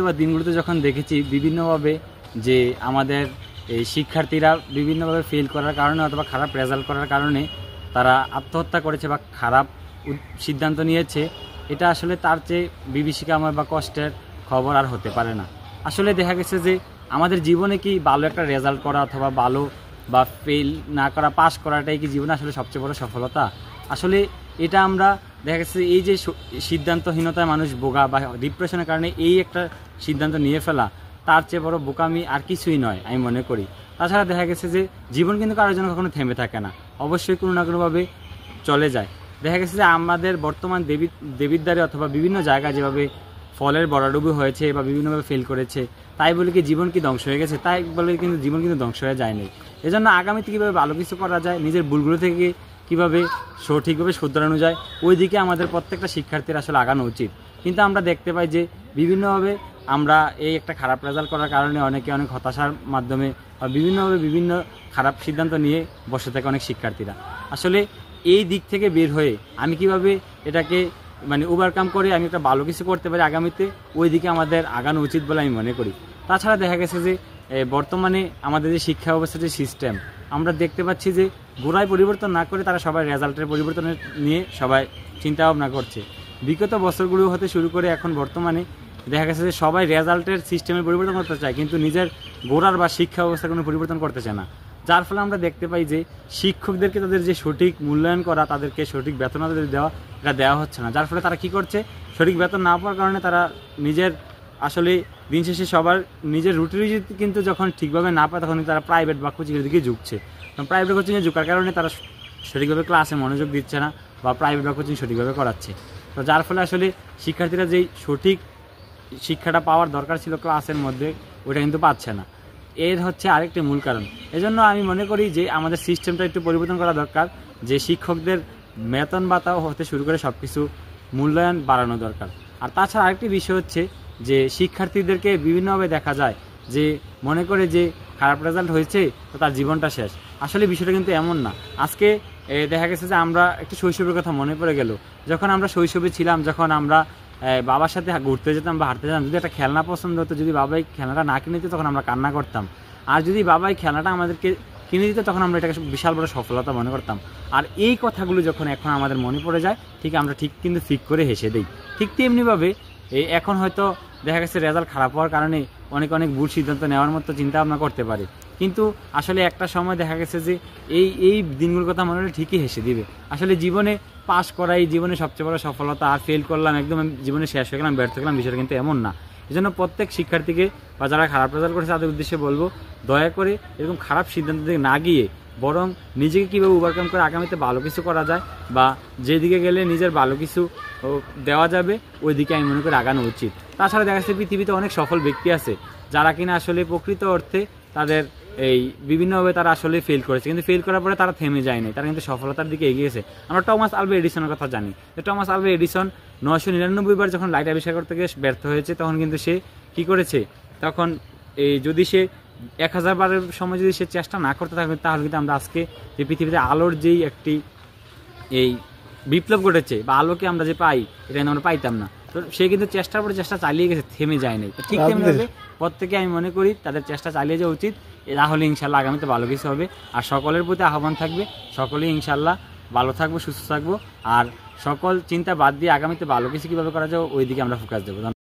বা দিনগুলোতে যখন দেখেছি বিভিন্নভাবে যে আমাদের এই শিক্ষার্থীরা বিভিন্নভাবে ফেল করার কারণে অথবা খারাপ রেজাল্ট করার কারণে তারা আত্মহত্যা করেছে বা খারাপ সিদ্ধান্ত নিয়েছে, এটা আসলে তার চেয়ে বিভীষিকাময় বা কষ্টের খবর আর হতে পারে না। আসলে দেখা গেছে যে আমাদের জীবনে কি ভালো একটা রেজাল্ট করা অথবা ভালো বা ফেল না করা, পাস করাটাই কি জীবনে আসলে সবচেয়ে বড় সফলতা? আসলে এটা আমরা দেখা গেছে এই যে সিদ্ধান্তহীনতায় মানুষ বোকা বা ডিপ্রেশনের কারণে এই একটা সিদ্ধান্ত নিয়ে ফেলা, তার চেয়ে বড় বোকামি আর কিছুই নয় আমি মনে করি। তাছাড়া দেখা গেছে যে জীবন কিন্তু কারোর জন্য কখনো থেমে থাকে না, অবশ্যই কোনো না কোনোভাবে চলে যায়। দেখা গেছে যে আমাদের বর্তমান দেবিদ্বারে অথবা বিভিন্ন জায়গায় যেভাবে ফলের বড়াডুবি হয়েছে বা বিভিন্নভাবে ফেল করেছে, তাই বলে কি জীবন কি ধ্বংস হয়ে গেছে? তাই বলে কিন্তু জীবন কিন্তু ধ্বংস হয়ে যায়নি। এজন্য আগামীতে কীভাবে ভালো কিছু করা যায়, নিজের ভুলগুলো থেকে কীভাবে সঠিকভাবে শুধরানো যায়, ওই দিকে আমাদের প্রত্যেকটা শিক্ষার্থীর আসলে আগানো উচিত। কিন্তু আমরা দেখতে পাই যে বিভিন্নভাবে আমরা এই একটা খারাপ রেজাল্ট করার কারণে অনেকে অনেক হতাশার মাধ্যমে বা বিভিন্নভাবে বিভিন্ন খারাপ সিদ্ধান্ত নিয়ে বসে থাকে অনেক শিক্ষার্থীরা। আসলে এই দিক থেকে বের হয়ে আমি কিভাবে এটাকে ওভারকাম করে আমি একটা ভালো কিছু করতে পারি আগামীতে, ওই দিকে আমাদের আগানো উচিত বলে আমি মনে করি। তাছাড়া দেখা গেছে যে বর্তমানে আমাদের যে শিক্ষা ব্যবস্থার যে সিস্টেম, আমরা দেখতে পাচ্ছি যে গোড়ায় পরিবর্তন না করে তারা সবাই রেজাল্টের পরিবর্তন নিয়ে সবাই চিন্তা ভাবনা করছে। বিগত বছরগুলো হতে শুরু করে এখন বর্তমানে দেখা গেছে যে সবাই রেজাল্টের সিস্টেমের পরিবর্তন করতে চায়, কিন্তু নিজের গোড়ার বা শিক্ষা ব্যবস্থার কোনো পরিবর্তন করতে চায় না। যার ফলে আমরা দেখতে পাই যে শিক্ষকদেরকে তাদের যে সঠিক মূল্যায়ন করা, তাদেরকে সঠিক বেতন দেওয়া, এটা দেওয়া হচ্ছে না। যার ফলে তারা কি করছে, সঠিক বেতন না পাওয়ার কারণে তারা নিজের আসলে দিন শেষে সবার নিজের রুটি কিন্তু যখন ঠিকভাবে না পায়, তখন তারা প্রাইভেট বা কোচিংয়ের দিকে ঝুঁকছে। প্রাইভেট কোচিংয়ে ঝুঁকার কারণে তারা সঠিকভাবে ক্লাসে মনোযোগ দিচ্ছে না বা প্রাইভেট বা কোচিং সঠিকভাবে করাচ্ছে। তো যার ফলে আসলে শিক্ষার্থীরা যেই সঠিক শিক্ষাটা পাওয়ার দরকার ছিল ক্লাসের মধ্যে, ওইটা কিন্তু পাচ্ছে না। এর হচ্ছে আরেকটি মূল কারণ। এজন্য আমি মনে করি যে আমাদের সিস্টেমটা একটু পরিবর্তন করা দরকার, যে শিক্ষকদের বেতন ভাতাও হতে শুরু করে সব কিছু মূল্যায়ন বাড়ানো দরকার। আর তাছাড়া আরেকটি বিষয় হচ্ছে যে শিক্ষার্থীদেরকে বিভিন্নভাবে দেখা যায় যে মনে করে যে খারাপ রেজাল্ট হয়েছে তো তার জীবনটা শেষ। আসলে বিষয়টা কিন্তু এমন না। আজকে দেখা গেছে যে আমরা একটু শৈশবের কথা মনে পড়ে গেল, যখন আমরা শৈশবে ছিলাম, যখন আমরা বাবার সাথে ঘুরতে যেতাম বা হাঁটতে যেতাম, যদি একটা খেলনা পছন্দ হতো, যদি বাবাই খেলনাটা না কিনে দিত তখন আমরা কান্না করতাম। আর যদি বাবাই খেলনাটা আমাদেরকে কিনে দিত তখন আমরা এটাকে বিশাল বড় সফলতা মনে করতাম। আর এই কথাগুলো যখন এখন আমাদের মনে পড়ে যায়, আমরা কিন্তু ঠিক করে হেসে দিই। ঠিক তেমনিভাবে এখন হয়তো দেখা গেছে রেজাল্ট খারাপ হওয়ার কারণে অনেক ভুল সিদ্ধান্ত নেওয়ার মতো চিন্তা ভাবনা করতে পারি, কিন্তু আসলে একটা সময় দেখা গেছে যে এই দিনগুলোর কথা মনে হলে ঠিকই হেসে দিবে। আসলে জীবনে পাস করাই জীবনে সবচেয়ে বড় সফলতা, আর ফেল করলাম একদম জীবনে শেষ হয়ে গেলাম, ব্যর্থ গেলাম, বিষয়টা কিন্তু এমন না। এই জন্য প্রত্যেক শিক্ষার্থীকে বা যারা খারাপ রেজাল্ট করেছে তাদের উদ্দেশ্যে বলবো, দয়া করে এরকম খারাপ সিদ্ধান্ত দিকে না গিয়ে বরং নিজেকে কীভাবে ওভারকাম করে আগামীতে ভালো কিছু করা যায় বা যেদিকে গেলে নিজের ভালো কিছু দেওয়া যাবে, ওই দিকে আমি মনে করি আগানো উচিত। তাছাড়া দেখা যাচ্ছে পৃথিবীতে অনেক সফল ব্যক্তি আছে যারা কিনা আসলে প্রকৃত অর্থে তাদের বিভিন্নভাবে তারা আসলে ফেল করেছে, কিন্তু ফেল করার পরে তারা থেমে যায়নি, তারা কিন্তু সফলতার দিকে এগিয়েছে। আমরা টমাস আলভা এডিসনের কথা জানি, যে টমাস আলভা এডিসন 999 বার যখন লাইট আবিষ্কার করতে গিয়ে ব্যর্থ হয়েছে, তখন কিন্তু সে কি করেছে, তখন যদি সে 1000 বারের সময় যদি সে চেষ্টা না করতে থাকে, তাহলে কিন্তু আমরা আজকে যে পৃথিবীতে আলোর যেই একটি বিপ্লব ঘটেছে বা আলোকে আমরা যে পাই, এটা কিন্তু আমরা পাইতাম না। তো সে কিন্তু চেষ্টার পরে চেষ্টা চালিয়ে গেছে, থেমে যায় নাই। ঠিক তেমনিভাবে প্রত্যেকে আমি মনে করি তাদের চেষ্টা চালিয়ে যাওয়া উচিত, তাহলে ইনশাল্লাহ আগামীতে ভালো কিছু হবে। আর সকলের প্রতি আহ্বান থাকবে, সকলেই ইনশাল্লাহ ভালো থাকবো, সুস্থ থাকবো, আর সকল চিন্তা বাদ দিয়ে আগামীতে ভালো কিছু কীভাবে করা যাবে ওই দিকে আমরা ফোকাস দেবো।